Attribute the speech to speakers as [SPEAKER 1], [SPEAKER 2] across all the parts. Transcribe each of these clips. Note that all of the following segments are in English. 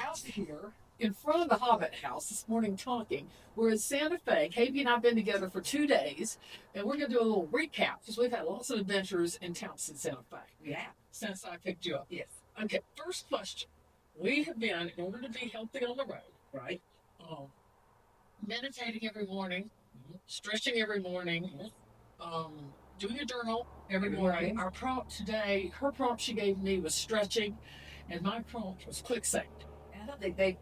[SPEAKER 1] out here in front of the Hobbit House this morning talking. We're in Santa Fe. Kabee and I have been together for 2 days, and we're going to do a little recap because we've had lots of adventures in towns in Santa Fe.
[SPEAKER 2] Yeah.
[SPEAKER 1] Since I picked you up.
[SPEAKER 2] Yes.
[SPEAKER 1] Okay, first question. We have been, in order to be healthy on the road,
[SPEAKER 2] Right.
[SPEAKER 1] meditating every morning, stretching every morning, doing a journal every morning. Our prompt today, her prompt she gave me was stretching, and my prompt was quicksand.
[SPEAKER 2] And I thought they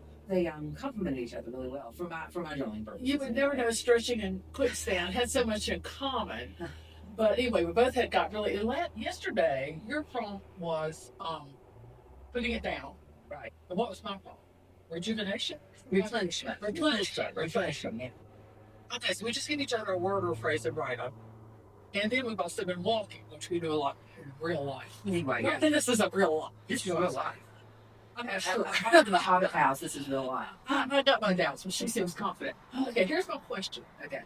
[SPEAKER 2] complement each other really well for my journaling purposes.
[SPEAKER 1] You would never know stretching and quicksand had so much in common. But anyway, we both had got really. Yesterday, your prompt was putting it down.
[SPEAKER 2] Right.
[SPEAKER 1] And what was my prompt? Rejuvenation?
[SPEAKER 2] Replenishment.
[SPEAKER 1] Yeah. Okay, so we just give each other a word or a phrase and write them. And then we've also been walking, which we do a lot in real life.
[SPEAKER 2] Anyway,
[SPEAKER 1] Well, then this is a real life.
[SPEAKER 2] This is real life.
[SPEAKER 1] Okay, sure.
[SPEAKER 2] I've been to the Hobbit House. This is real life.
[SPEAKER 1] I got my doubts, but she seems confident. Okay, here's my question.
[SPEAKER 2] Okay.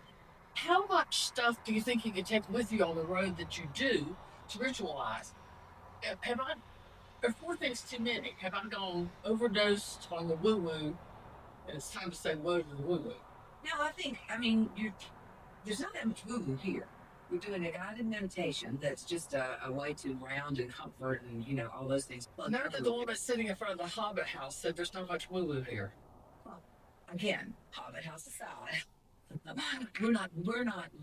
[SPEAKER 1] How much stuff do you think you can take with you on the road that you do to ritualize? Are 4 things too many? Have I gone overdosed on the woo-woo? And it's time to say whoa to the woo-woo.
[SPEAKER 2] No, there's not that much woo-woo here. We're doing a guided meditation that's just a way to ground and comfort and, all those things.
[SPEAKER 1] None of the woman sitting in front of the Hobbit House said there's not much woo-woo here.
[SPEAKER 2] Well, again, Hobbit House aside, we're not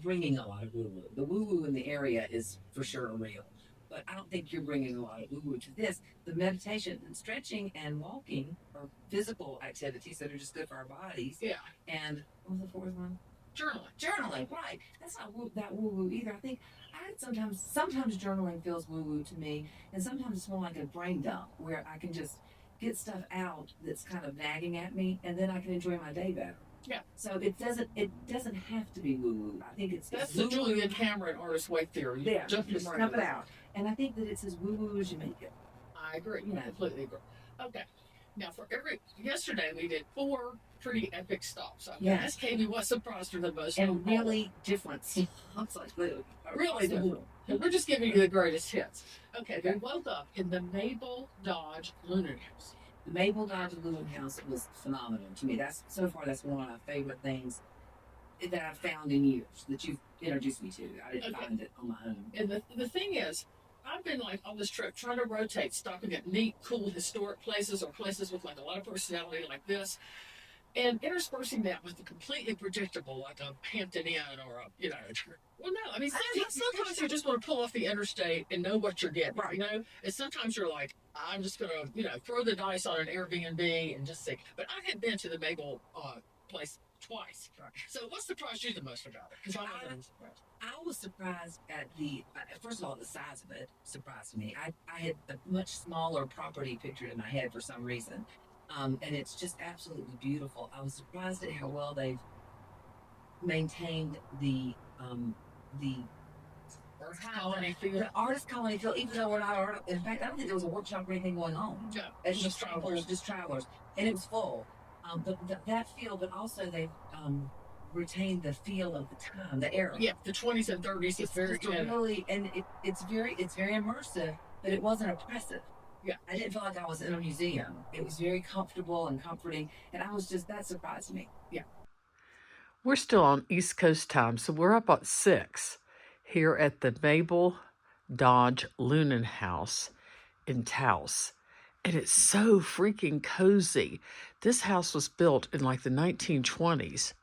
[SPEAKER 2] bringing a lot of woo-woo. The woo-woo in the area is for sure real. But I don't think you're bringing a lot of woo-woo to this. The meditation and stretching and walking are physical activities that are just good for our bodies.
[SPEAKER 1] Yeah.
[SPEAKER 2] And what was the 4th one?
[SPEAKER 1] Journaling,
[SPEAKER 2] right. That's not that woo-woo either. I think sometimes journaling feels woo-woo to me, and sometimes it's more like a brain dump where I can just get stuff out that's kind of nagging at me, and then I can enjoy my day better.
[SPEAKER 1] Yeah.
[SPEAKER 2] So it doesn't have to be woo-woo. I think
[SPEAKER 1] that's the Julian Cameron artist way theory.
[SPEAKER 2] Yeah, just snuff it out. And I think that it's as woo-woo as you make it.
[SPEAKER 1] I agree. I completely agree. Okay. Now, yesterday we did 4 pretty epic stops. Okay.
[SPEAKER 2] Yeah.
[SPEAKER 1] This Kabee what surprised her the most.
[SPEAKER 2] And really different stops like food.
[SPEAKER 1] Really different. We're just giving you the greatest hits. Okay, we woke up in the Mabel Dodge Luhan House.
[SPEAKER 2] The Mabel Dodge Luhan House was phenomenal to me. That's one of my favorite things that I've found in years that you've introduced me to. I didn't find it on my own.
[SPEAKER 1] And the thing is, I've been on this trip trying to rotate, stopping at neat, cool, historic places or places with a lot of personality like this, and interspersing that with the completely predictable, like a Hampton Inn or well, no, I mean, sometimes you just want to pull off the interstate and know what you're getting,
[SPEAKER 2] right.
[SPEAKER 1] And sometimes you're like, I'm just going to, throw the dice on an Airbnb and just see. But I had been to the Mabel place twice. Right. So what surprised you the most about it? Because
[SPEAKER 2] I was surprised at first of all, the size of it surprised me. I had a much smaller property pictured in my head for some reason. And it's just absolutely beautiful. I was surprised at how well they've maintained the artist colony feel, even though we're not in fact, I don't think there was a workshop or anything going on.
[SPEAKER 1] Yeah,
[SPEAKER 2] it's just travelers, and it was full. But that feel, but also they've retained the feel of the time, the era.
[SPEAKER 1] Yeah, the 20s and 30s. It's very good.
[SPEAKER 2] Really, and it's very immersive, but it wasn't oppressive.
[SPEAKER 1] Yeah,
[SPEAKER 2] I didn't feel like I was in a museum. It was very comfortable and comforting, and that surprised me.
[SPEAKER 1] Yeah. We're still on East Coast time, so we're up at 6 here at the Mabel Dodge Luhan House in Taos. And it's so freaking cozy. This house was built in the 1920s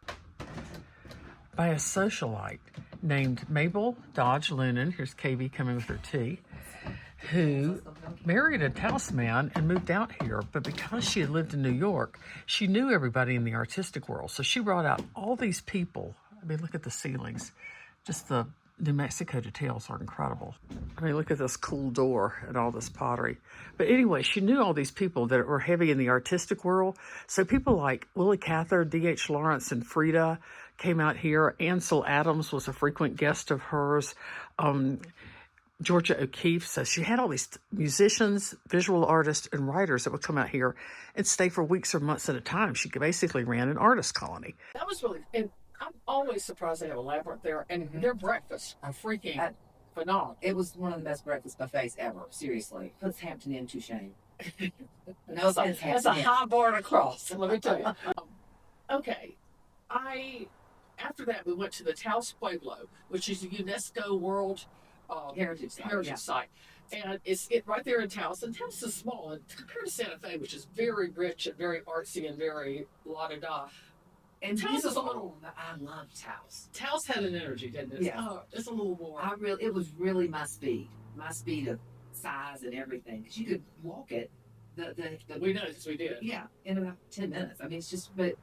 [SPEAKER 1] by a socialite named Mabel Dodge Luhan. Here's Kabee coming with her tea. Who married a Taos man and moved out here. But because she had lived in New York, she knew everybody in the artistic world. So she brought out all these people. I mean, look at the ceilings. Just the New Mexico details are incredible. I mean, look at this cool door and all this pottery. But anyway, she knew all these people that were heavy in the artistic world. So people like Willie Cather, D.H. Lawrence, and Frida came out here. Ansel Adams was a frequent guest of hers. Georgia O'Keeffe. So she had all these musicians, visual artists, and writers that would come out here and stay for weeks or months at a time. She basically ran an artist colony. That was really, and I'm always surprised they have a labyrinth there, and their breakfasts are freaking phenomenal.
[SPEAKER 2] It was one of the best breakfast buffets ever, seriously. Puts Hampton Inn to shame. No offense,
[SPEAKER 1] That's a high bar to cross. Let me tell you. Okay, after that we went to the Taos Pueblo, which is a UNESCO World
[SPEAKER 2] heritage
[SPEAKER 1] site, and it's right there in Taos. And Taos is small, and compared to Santa Fe, which is very rich and very artsy and very la da da.
[SPEAKER 2] And
[SPEAKER 1] Taos is a little.
[SPEAKER 2] I love Taos.
[SPEAKER 1] Taos had an energy, didn't it?
[SPEAKER 2] Yeah.
[SPEAKER 1] It's a little more.
[SPEAKER 2] It was really my speed of size and everything, because you could walk it.
[SPEAKER 1] We noticed we did.
[SPEAKER 2] Yeah, in about 10 minutes. I mean, it's just, but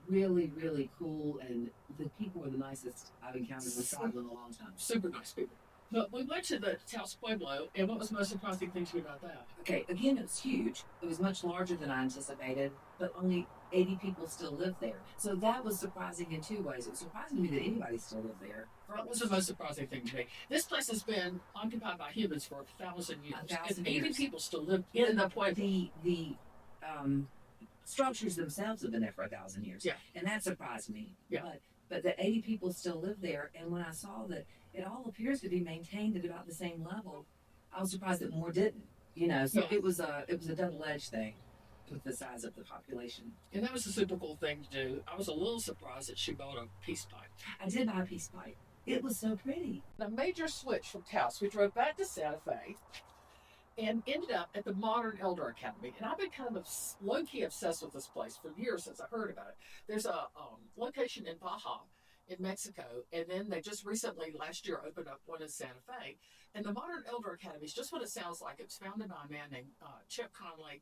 [SPEAKER 2] really, really cool, and the people were the nicest I've encountered with travel in a long time.
[SPEAKER 1] Super nice people. But we went to the Taos Pueblo, and what was the most surprising thing to you about that?
[SPEAKER 2] Okay, again, it was huge. It was much larger than I anticipated, but only 80 people still live there. So that was surprising in two ways. It was surprising to me that anybody still lived there.
[SPEAKER 1] What was the most surprising thing to me? This place has been occupied by humans for 1,000 years.
[SPEAKER 2] 1,000
[SPEAKER 1] and 80
[SPEAKER 2] years.
[SPEAKER 1] people still live in the Pueblo.
[SPEAKER 2] The structures themselves have been there for 1,000 years.
[SPEAKER 1] Yeah.
[SPEAKER 2] And that surprised me.
[SPEAKER 1] Yeah.
[SPEAKER 2] But the 80 people still live there, and when I saw that it all appears to be maintained at about the same level, I was surprised that more didn't. You know, so
[SPEAKER 1] Yeah.
[SPEAKER 2] it was a double-edged thing with the size of the population.
[SPEAKER 1] And that was a super cool thing to do. I was a little surprised that she bought a peace pipe.
[SPEAKER 2] I did buy a peace pipe. It was so pretty.
[SPEAKER 1] A major switch from Taos. We drove back to Santa Fe and ended up at the Modern Elder Academy. And I've been kind of low-key obsessed with this place for years since I heard about it. There's a location in Baja in Mexico, and then they just recently, last year, opened up one in Santa Fe. And the Modern Elder Academy is just what it sounds like. It was founded by a man named Chip Conley,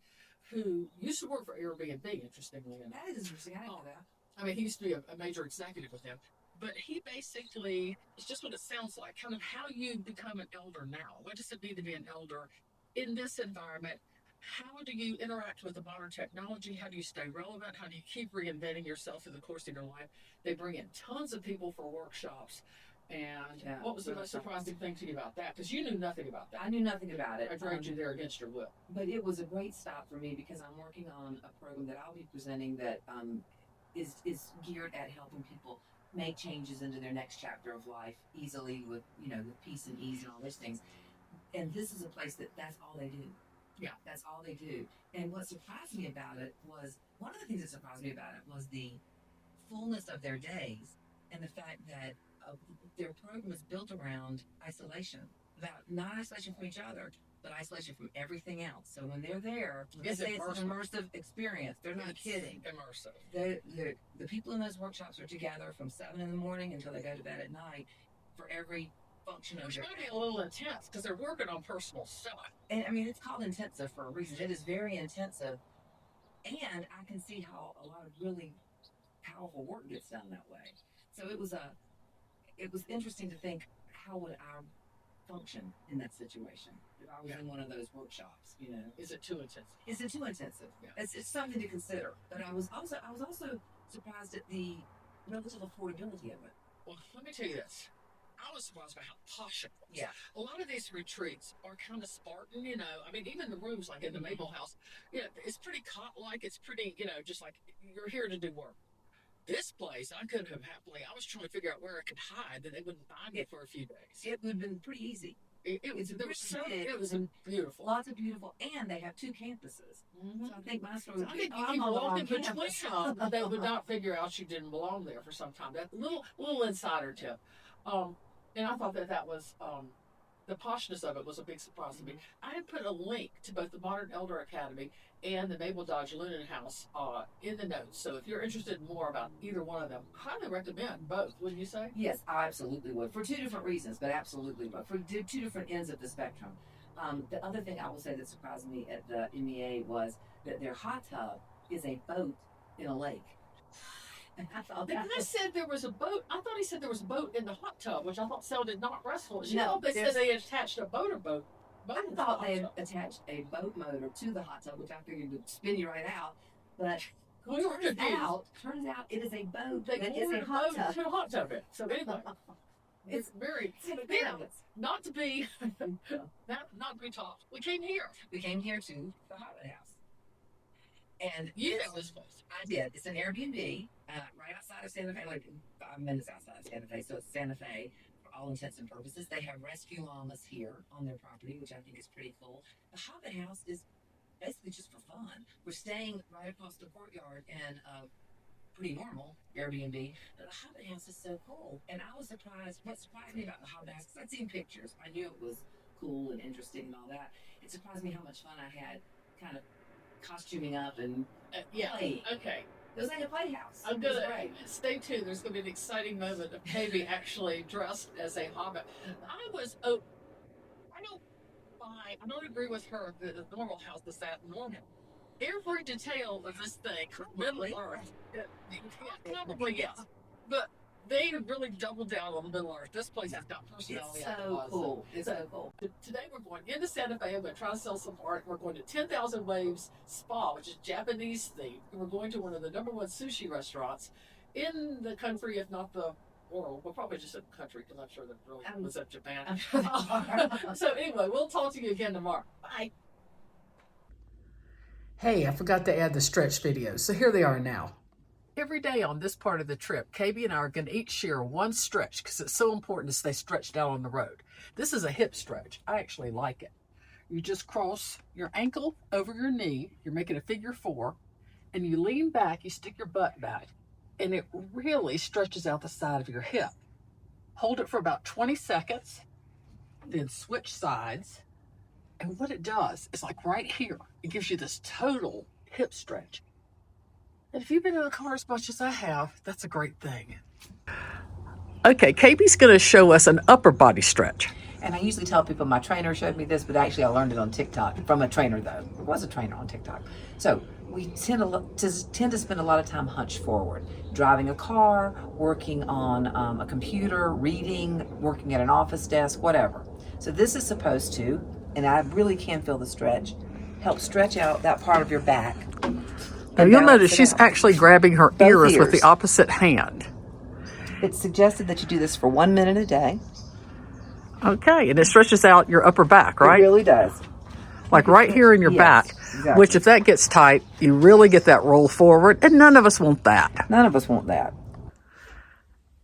[SPEAKER 1] who used to work for Airbnb, interestingly enough.
[SPEAKER 2] That is interesting. I didn't know that.
[SPEAKER 1] I mean, he used to be a major executive with them. But he basically, it's just what it sounds like, kind of how you become an elder now. What does it mean to be an elder in this environment? How do you interact with the modern technology? How do you stay relevant? How do you keep reinventing yourself through the course of your life? They bring in tons of people for workshops. And what was the most surprising thing to you about that? Because you knew nothing about that.
[SPEAKER 2] I knew nothing about it.
[SPEAKER 1] I dragged you there against your will.
[SPEAKER 2] But it was a great stop for me, because I'm working on a program that I'll be presenting that is geared at helping people make changes into their next chapter of life easily, with peace and ease and all those things. And this is a place that's all they do.
[SPEAKER 1] Yeah.
[SPEAKER 2] That's all they do. And what surprised me about it was, one of the things that surprised me about it was the fullness of their days, and the fact that their program is built around isolation. Not isolation from each other, but isolation from everything else. So when they're there, it's an immersive experience. They're not kidding.
[SPEAKER 1] Immersive.
[SPEAKER 2] The people in those workshops are together from 7 in the morning until they go to bed at night for every function of
[SPEAKER 1] Which
[SPEAKER 2] their
[SPEAKER 1] might be a little intense, because they're working on personal stuff.
[SPEAKER 2] And I mean, it's called intensive for a reason. It is very intensive. And I can see how a lot of really powerful work gets done that way. So it was interesting to think, how would I function in that situation if I was in one of those workshops?
[SPEAKER 1] Is it too intensive?
[SPEAKER 2] Is it too intensive?
[SPEAKER 1] Yeah.
[SPEAKER 2] It's something to consider. But I was also surprised at the relative affordability of it.
[SPEAKER 1] Well, let me tell you this. I was surprised by how posh it was.
[SPEAKER 2] Yeah.
[SPEAKER 1] A lot of these retreats are kind of Spartan, I mean, even the rooms, like in the Mabel House, it's pretty cot-like. It's pretty, just like you're here to do work. This place, I could have happily, I was trying to figure out where I could hide, that they wouldn't find me for a few days.
[SPEAKER 2] It would have been pretty easy.
[SPEAKER 1] It was beautiful.
[SPEAKER 2] Lots of beautiful, and they have 2 campuses.
[SPEAKER 1] Mm-hmm.
[SPEAKER 2] So I think my story would
[SPEAKER 1] I
[SPEAKER 2] be,
[SPEAKER 1] think
[SPEAKER 2] I'm
[SPEAKER 1] you
[SPEAKER 2] on the
[SPEAKER 1] walk
[SPEAKER 2] wrong
[SPEAKER 1] in between
[SPEAKER 2] campus.
[SPEAKER 1] them, they would not figure out you didn't belong there for some time. That little insider tip. And I thought that was, the poshness of it was a big surprise to me. I had put a link to both the Modern Elder Academy and the Mabel Dodge Luhan House in the notes. So if you're interested in more about either one of them, highly recommend both, wouldn't you say?
[SPEAKER 2] Yes, I absolutely would. For 2 different reasons, but absolutely would. For 2 different ends of the spectrum. The other thing I will say that surprised me at the MEA was that their hot tub is a boat in a lake. And I thought
[SPEAKER 1] They said there was a boat. I thought he said there was a boat in the hot tub, which I thought sounded not restful.
[SPEAKER 2] No,
[SPEAKER 1] they said they attached a motor boat.
[SPEAKER 2] I thought they had attached a boat motor to the hot tub, which I figured would spin you right out. But turns out it is a boat that is a hot tub.
[SPEAKER 1] To a hot tub. So anyway, it's very not to be taught. We came here.
[SPEAKER 2] We came here to the Hobbit House. And
[SPEAKER 1] you know this place.
[SPEAKER 2] I did. It's an Airbnb right outside of Santa Fe, like 5 minutes outside of Santa Fe. So it's Santa Fe for all intents and purposes. They have rescue llamas here on their property, which I think is pretty cool. The Hobbit House is basically just for fun. We're staying right across the courtyard and pretty normal Airbnb. But the Hobbit House is so cool. And I was surprised. What surprised me about the Hobbit House, because I'd seen pictures. I knew it was cool and interesting and all that. It surprised me how much fun I had kind of costuming up and playing.
[SPEAKER 1] Okay.
[SPEAKER 2] It was like a playhouse.
[SPEAKER 1] I'm gonna stay tuned. There's gonna be an exciting moment of Kabee actually dressed as a hobbit. I don't agree with her that the normal house is that normal. Every detail of this thing, Middle Earth, probably yes, but they have really doubled down on Middle Earth. This place has got personality.
[SPEAKER 2] It's so cool. It's so cool.
[SPEAKER 1] Today we're going into Santa Fe. I'm going to try to sell some art. We're going to 10,000 Waves Spa, which is Japanese themed. We're going to one of the #1 sushi restaurants in the country, if not the world. Well, probably just in the country, because I'm sure that really was up Japan.
[SPEAKER 2] I'm sure
[SPEAKER 1] So anyway, we'll talk to you again tomorrow.
[SPEAKER 2] Bye.
[SPEAKER 1] Hey, I forgot to add the stretch videos, so here they are now. Every day on this part of the trip, Kabee and I are going to each share one stretch because it's so important to stay stretched out on the road. This is a hip stretch. I actually like it. You just cross your ankle over your knee. You're making a figure 4, and you lean back, you stick your butt back, and it really stretches out the side of your hip. Hold it for about 20 seconds, then switch sides. And what it does is, like right here, it gives you this total hip stretch. And if you've been in the car as much as I have, that's a great thing. Okay, Kabee's going to show us an upper body stretch.
[SPEAKER 2] And I usually tell people my trainer showed me this, but actually I learned it on TikTok from a trainer, though. It was a trainer on TikTok. So we tend to spend a lot of time hunched forward, driving a car, working on a computer, reading, working at an office desk, whatever. So this is supposed to, and I really can feel the stretch, help stretch out that part of your back.
[SPEAKER 1] Now you'll notice she's actually grabbing her ears with the opposite hand.
[SPEAKER 2] It's suggested that you do this for 1 minute a day.
[SPEAKER 1] Okay, and it stretches out your upper back, right?
[SPEAKER 2] It really does.
[SPEAKER 1] Like right here in your back, exactly. Which if that gets tight, you really get that roll forward, and none of us want that.
[SPEAKER 2] None of us want that.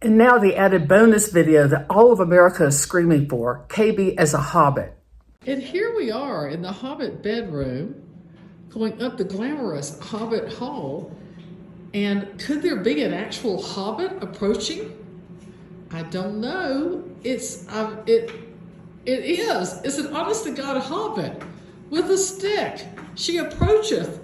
[SPEAKER 1] And now the added bonus video that all of America is screaming for, Kabee as a hobbit. And here we are in the Hobbit bedroom, going up the glamorous Hobbit hall. And could there be an actual Hobbit approaching? I don't know. It is. It's an honest to God Hobbit with a stick. She approacheth.